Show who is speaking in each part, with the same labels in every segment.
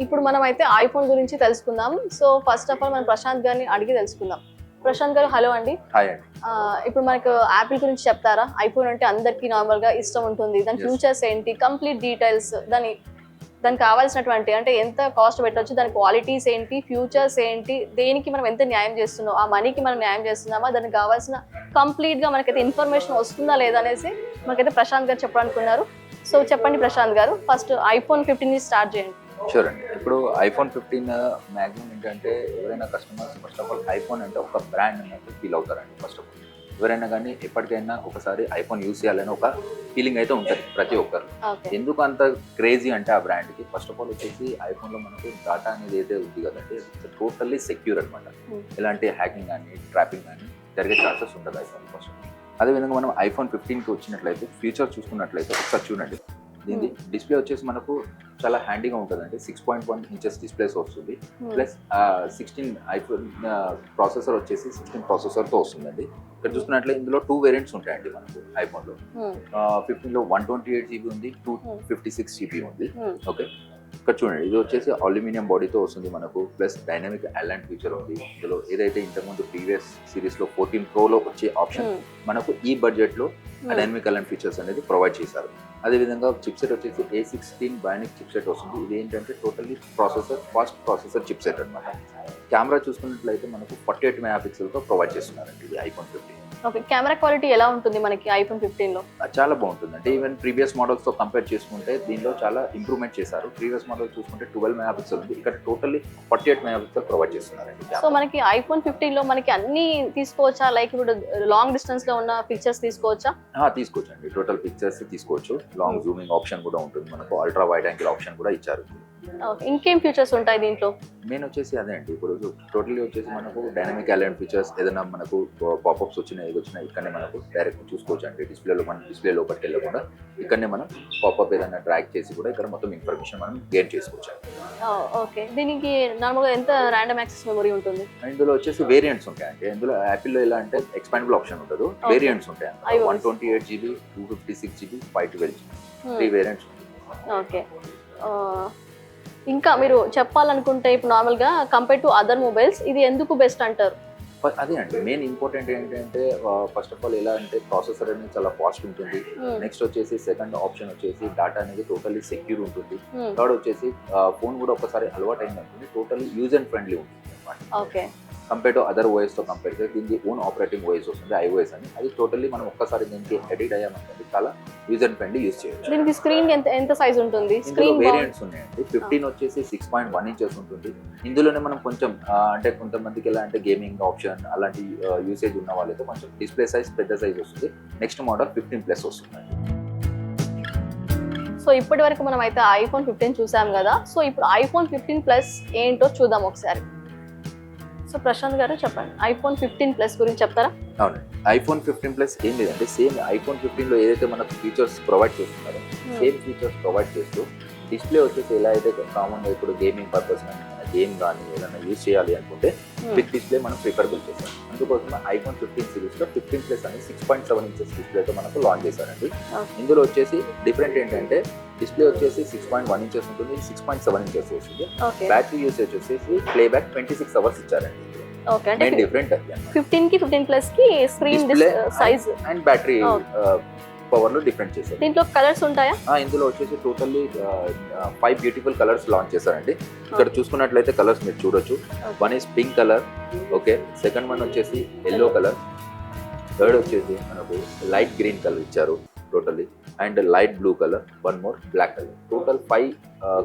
Speaker 1: ఇప్పుడు మనం అయితే ఐఫోన్ గురించి తెలుసుకుందాం. సో ఫస్ట్ ఆఫ్ ఆల్ మనం ప్రశాంత్ గారిని అడిగి తెలుసుకుందాం. ప్రశాంత్ గారు హలో అండి.
Speaker 2: హాయ్ అండి.
Speaker 1: ఇప్పుడు మనకు యాపిల్ గురించి చెప్తారా? ఐఫోన్ అంటే అందరికీ నార్మల్గా ఇష్టం ఉంటుంది. దాని
Speaker 2: Yes.
Speaker 1: ఫ్యూచర్స్ ఏంటి, కంప్లీట్ డీటెయిల్స్, దానికి కావాల్సినటువంటి అంటే ఎంత కాస్ట్ పెట్టొచ్చు, దాని క్వాలిటీస్ ఏంటి, ఫ్యూచర్స్ ఏంటి, దేనికి మనం ఎంత న్యాయం చేస్తున్నాం, ఆ మనీకి మనం న్యాయం చేస్తున్నామా, దానికి కావాల్సిన కంప్లీట్గా మనకైతే ఇన్ఫర్మేషన్ వస్తుందా లేదా అనేసి మనకైతే ప్రశాంత్ గారు చెప్పాలనుకున్నారు. సో చెప్పండి ప్రశాంత్ గారు, ఫస్ట్ ఐఫోన్ 15 స్టార్ట్ చేయండి.
Speaker 2: షూర్ అండి. ఇప్పుడు ఐఫోన్ 15 మ్యాక్సిమం ఏంటంటే ఎవరైనా customers first of all iPhone అంటే ఒక బ్రాండ్ అన్నట్టు ఫీల్ అవుతారండి. ఫస్ట్ ఆఫ్ ఆల్ ఎవరైనా కానీ ఎప్పటికైనా ఒకసారి ఐఫోన్ యూస్ చేయాలని ఒక ఫీలింగ్ అయితే ఉంటుంది ప్రతి ఒక్కరు.
Speaker 1: ఓకే.
Speaker 2: ఎందుకు అంత క్రేజీ అంటే ఆ బ్రాండ్కి ఫస్ట్ ఆఫ్ ఆల్ వచ్చేసి ఐఫోన్లో మనకు డాటా అనేది అయితే ఉంది కదండి, టోటల్లీ సెక్యూర్ అనమాట. ఎలాంటి హ్యాకింగ్ కానీ ట్రాపింగ్ కానీ జరిగే ఛాన్సెస్ ఉంటుంది ఐఫోన్ ఫస్ట్. అదేవిధంగా మనం ఐఫోన్ 15కి వచ్చినట్లయితే ఫీచర్ చూసుకున్నట్లయితే ఒకసారి చూడండి. దీని డిస్ప్లే వచ్చేసి మనకు చాలా హ్యాండీగా ఉంటుందండి. 6.1 ఇంచెస్ డిస్ప్లేస్ వస్తుంది. ప్లస్ 16 ఐఫోన్ ప్రాసెసర్ వచ్చేసి 16 ప్రాసెసర్తో వస్తుందండి. ఇక్కడ చూసుకున్నట్లయితే ఇందులో 2 వేరియంట్స్ ఉంటాయండి మనకు ఐఫోన్లో. 15లో 128 GB ఉంది, 256 GB ఉంది. ఓకే, ఇక్కడ చూడండి ఇది వచ్చేసి అల్యూమినియం బాడీతో వస్తుంది మనకు. ప్లస్ డైనమిక్ అలైన్ ఫీచర్ ఉంది ఇందులో. ఏదైతే ఇంతకుముందు ప్రీవియస్ సిరీస్లో 14 Proలో వచ్చే ఆప్షన్ మనకు ఈ బడ్జెట్లో డైనమిక్ అలైన్ ఫీచర్స్ అనేది ప్రొవైడ్ చేశారు. అదేవిధంగా చిప్సెట్ వచ్చేసి A16 బయానిక్ చిప్సెట్ వస్తుంది. ఇది ఏంటంటే టోటల్లీ ఫాస్ట్ ప్రాసెసర్ చిప్సెట్ అనమాట. కెమెరా చూసుకున్నట్లయితే మనకు 48 మెగాపిక్సెల్తో ప్రొవైడ్ చేస్తున్నారండి ఇది ఐఫోన్ 15.
Speaker 1: ఓకే, కెమెరా క్వాలిటీ ఎలా ఉంటుంది మనకి ఐఫోన్ 15లో?
Speaker 2: చాలా బాగుంటుంది అంటే ఈవెన్ ప్రీవియస్ మోడల్స్తో కంపేర్ చేసుకుంటే దీనిలో చాలా ఇంప్రూవ్మెంట్ చేశారు. ప్రీవియస్ మోడల్ చూసుకుంటే 12 మెగాపిక్సెల్ ఉంది, ఇక్కడ టోటల్లీ 48 మెగాపిక్సెల్ ప్రొవైడ్ చేస్తున్నారండి.
Speaker 1: సో మనకి ఐఫోన్ 15లో మనకి అన్ని తీసుకోవచ్చా? లైక్ ఇప్పుడు లాంగ్ డిస్టెన్స్ లో ఉన్న పిక్చర్స్ తీసుకోవచ్చా?
Speaker 2: తీసుకోవచ్చు అండి, టోటల్ పిక్చర్స్ తీసుకోవచ్చు. లాంగ్ జూమింగ్ ఆప్షన్ కూడా ఉంటుంది మనకు. అల్ట్రా వైడ్ యాంగిల్ ఆప్షన్ కూడా ఇచ్చారు.
Speaker 1: ఇంకేం ఫీచర్స్ ఉంటాయి దీంట్లో?
Speaker 2: మెయిన్ వచ్చేసి అదే అండి, ఇప్పుడు టోటల్లీ వచ్చేసి మనకు డైనమిక్ అలైన్ ఫీచర్స్. ఏదైనా మనకు పాపప్స్ వచ్చినా ఏది వచ్చినా ఇక్కడనే మనకు డైరెక్ట్ చూసుకోవచ్చు అండి. డిస్ప్లేలో మనం డిస్ప్లే లోపలికి వెళ్ళకుండా ఇక్కడనే మనం పాపప్ ఏదైనా ట్రాక్ చేసి కూడా ఇక్కడ మొత్తం ఇన్ఫర్మేషన్ మనం గెయిన్ చేసుకోవచ్చు.
Speaker 1: ఓకే, దీనికి నార్మల్గా ఎంత ర్యాండమ్ యాక్సెస్ మెమరీ ఉంటుంది?
Speaker 2: ఇందులో వచ్చేసి వేరియంట్స్ ఉంటాయండి. ఇందులో యాపిల్లో ఎలా అంటే ఎక్స్పాండబుల్ ఆప్షన్ ఉంటుంది, వేరియంట్స్ ఉంటాయి. 128 GB, 256 GB, 512 GB, 3 వేరియంట్స్ ఉంటాయి.
Speaker 1: ఓకే, ఇంకా మీరు చెప్పాలనుకుంటే ఇప్పుడు నార్మల్గా కంపేర్ టు అదర్ మొబైల్స్ ఇది ఎందుకు బెస్ట్ అంటారు?
Speaker 2: అదే అండి, మెయిన్ ఇంపార్టెంట్ ఏంటంటే ఫస్ట్ ఆఫ్ ఆల్ ఎలా అంటే ప్రాసెసర్ అనేది చాలా ఫాస్ట్ ఉంటుంది. నెక్స్ట్ వచ్చేసి సెకండ్ ఆప్షన్ వచ్చేసి డేటా అనేది టోటల్లీ సెక్యూర్ ఉంటుంది. థర్డ్ వచ్చేసి ఫోన్ కూడా ఒకసారి అలవాటు అయింది అనుకోండి టోటల్లీ యూజ్ అండ్ ఫ్రెండ్లీ ఉంటుంది అనమాట.
Speaker 1: ఓకే,
Speaker 2: కంపేర్ టు అదర్ ఓఎస్తో కంపేర్ చేస్తే దీనికి ఓన్ ఆపరేటింగ్ ఓఎస్ వస్తుంది, iOS అని. అది టోటల్లీ మనం ఒక్కసారి దీనికి ఎడిట్ అయ్యామనుకోండి చాలా యూజ్ అండ్ ఫ్రెండ్లీ యూజ్ చేయొచ్చు.
Speaker 1: దీనికి స్క్రీన్ ఎంత సైజ్ ఉంటుంది?
Speaker 2: స్క్రీన్ వేరియంట్స్ ఉన్నాయండి. 15 వచ్చేసి 6.1 ఇంచెస్ ఉంటుంది. ఇందులోనే మనం కొంచెం అంటే కొంతమందికి ఎలా అంటే గేమింగ్ ఆప్షన్ అలాంటి యూసేజ్ ఉన్న వాళ్ళైతే కొంచెం డిస్ప్లే సైజ్ పెద్ద సైజ్ వస్తుంది. నెక్స్ట్ మోడల్ 15+ వస్తుందండి.
Speaker 1: సో ఇప్పటి వరకు మనం అయితే ఐఫోన్ 15 చూసాం కదా. సో ఇప్పుడు ఐఫోన్ 15+ ఏంటో చూద్దాం ఒకసారి. సో ప్రశాంత్ గారు చెప్పండి, ఐఫోన్ 15+ గురించి చెప్తారా?
Speaker 2: అవునండి, ఐఫోన్ 15+ ఏం లేదంటే సేమ్ ఐఫోన్ 15లో ఏదైతే మనకు ఫీచర్స్ ప్రొవైడ్ చేస్తున్నారో సేమ్ ఫీచర్స్ ప్రొవైడ్ చేస్తూ డిస్ప్లే వచ్చేసి ఎలా అయితే కామన్గా ఇప్పుడు గేమింగ్ పర్పస్ కానీ గేమ్ కానీ ఏదైనా యూజ్ చేయాలి అనుకుంటే బిగ్ డిస్ప్లే మనం ప్రిఫరబుల్ చేస్తాం. అందుకోసం ఐఫోన్ 15 సిరీస్లో 15+ అని 6.7 ఇంచెస్ డిస్ప్లేతో మనకు లాంచ్ చేశారండి. ఇందులో వచ్చేసి డిఫరెంట్ ఏంటంటే డిస్ప్లే వచ్చేసి 6.1 ఇంచెస్ ఉంటుంది, 6.7 ఇంచెస్ వస్తుంది. బ్యాటరీ యూసేజ్ వచ్చేసి ప్లేబ్యాక్ 26 అవర్స్ ఇచ్చారండి.
Speaker 1: ఓకే, అంటే
Speaker 2: డిఫరెంట్
Speaker 1: 15కి 15+కి screen size
Speaker 2: and battery power లో డిఫరెంట్ చేశారు.
Speaker 1: దీంట్లో కలర్స్ ఉంటాయా?
Speaker 2: ఇందులో వచ్చేసి టోటల్లీ 5 బ్యూటిఫుల్ కలర్స్ లాంచ్ చేశారండి. ఇక్కడ చూసుకున్నట్లయితే కలర్స్ మీరు చూడొచ్చు. One is pink colour, okay. Second one వచ్చేసి ఎల్లో కలర్. థర్డ్ వచ్చేసి మనకు లైట్ గ్రీన్ కలర్ ఇచ్చారు totally. And light blue colour, one more black colour. Total 5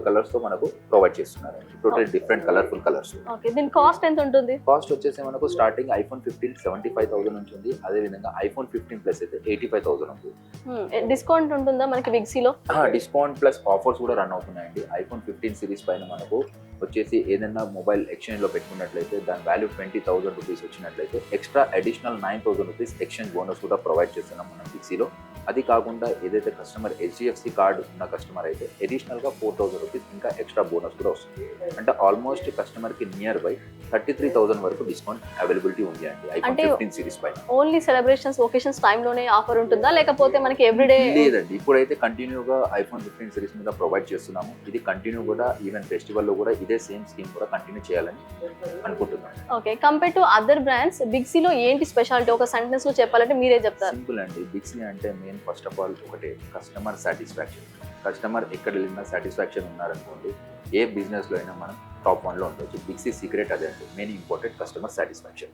Speaker 2: colours తో మనకు ప్రొవైడ్ చేస్తున్నారు. Total different colourful colours.
Speaker 1: Okay, దీని కాస్ట్ ఎంత ఉంటుంది?
Speaker 2: కాస్ట్ వచ్చేసి మనకు స్టార్టింగ్ ఐఫోన్ 15 75,000 నుంచి ఉంది. అదే విధంగా ఐఫోన్ 15+ అయితే 85,000 ఉంటుంది.
Speaker 1: డిస్కౌంట్ ఉంటుందా మనకి విగ్సీలో?
Speaker 2: డిస్కౌంట్ ప్లస్ ఆఫర్స్ కూడా రన్ అవుతున్నాయండి. ఐఫోన్ 15 సిరీస్ పైన మనకు వచ్చేసి ఏదైనా మొబైల్ ఎక్స్చేంజ్ లో పెట్టుకున్నట్లయితే దాని వాల్యూ 20,000 రూపీస్ వచ్చినట్లయితే extra additional 9,000 rupees exchange bonus కూడా ప్రొవైడ్ చేస్తున్నాం మనం విగ్సీలో. అది కాకుండా ఏదైతే కస్టమర్ హెచ్డిఎఫ్సి కార్డు ఉన్న కస్టమర్ అయితే అడిషనల్గా 4,000 రూపీస్ ఇంకా ఎక్స్ట్రా బోనస్ కూడా వస్తుంది. అంటే ఆల్మోస్ట్ కస్టమర్కి నియర్ బై 33,000 వరకు డిస్కౌంట్ అవైలబిలిటీ ఉంది అండి ఐఫోన్
Speaker 1: అంటే
Speaker 2: 15 సిరీస్ పైన.
Speaker 1: ఓన్లీ సెలబ్రేషన్స్ ఒకేషన్స్ టైంలోనే ఆఫర్ ఉంటుందా లేకపోతే మనకి ఎవ్రీడే?
Speaker 2: లేదండి, ఇప్పుడైతే కంటిన్యూగా ఐఫోన్ 15 సిరీస్ మీద ప్రొవైడ్ చేస్తున్నాము. ఇది కంటిన్యూ కూడా ఈవెన్ ఫెస్టివల్లో కూడా ఇదే సేమ్ స్కీమ్ కూడా కంటిన్యూ చేయాలని అనుకుంటున్నాను.
Speaker 1: Okay, compare to other brands big సిలో ఏంటి స్పెషాలిటీ ఒక సెంటెన్స్ లో చెప్పాలంటే మీరే చెప్తారు.
Speaker 2: సింపుల్ అండి, బిగ్ సి అంటే మెయిన్ ఫస్ట్ ఆఫ్ ఆల్ ఒకటే కస్టమర్ సాటిస్ఫాక్షన్. కస్టమర్ ఎక్కడ వెళ్ళినా సాటిస్ఫాక్షన్ ఉన్నారనుకోండి, ఏ బిజినెస్లో అయినా మనం టాప్ 1లో ఉండొచ్చు. బిగ్ సి సీక్రెట్ అదే అండి, మెయిన్ ఇంపార్టెంట్ కస్టమర్ సాటిస్ఫాక్షన్.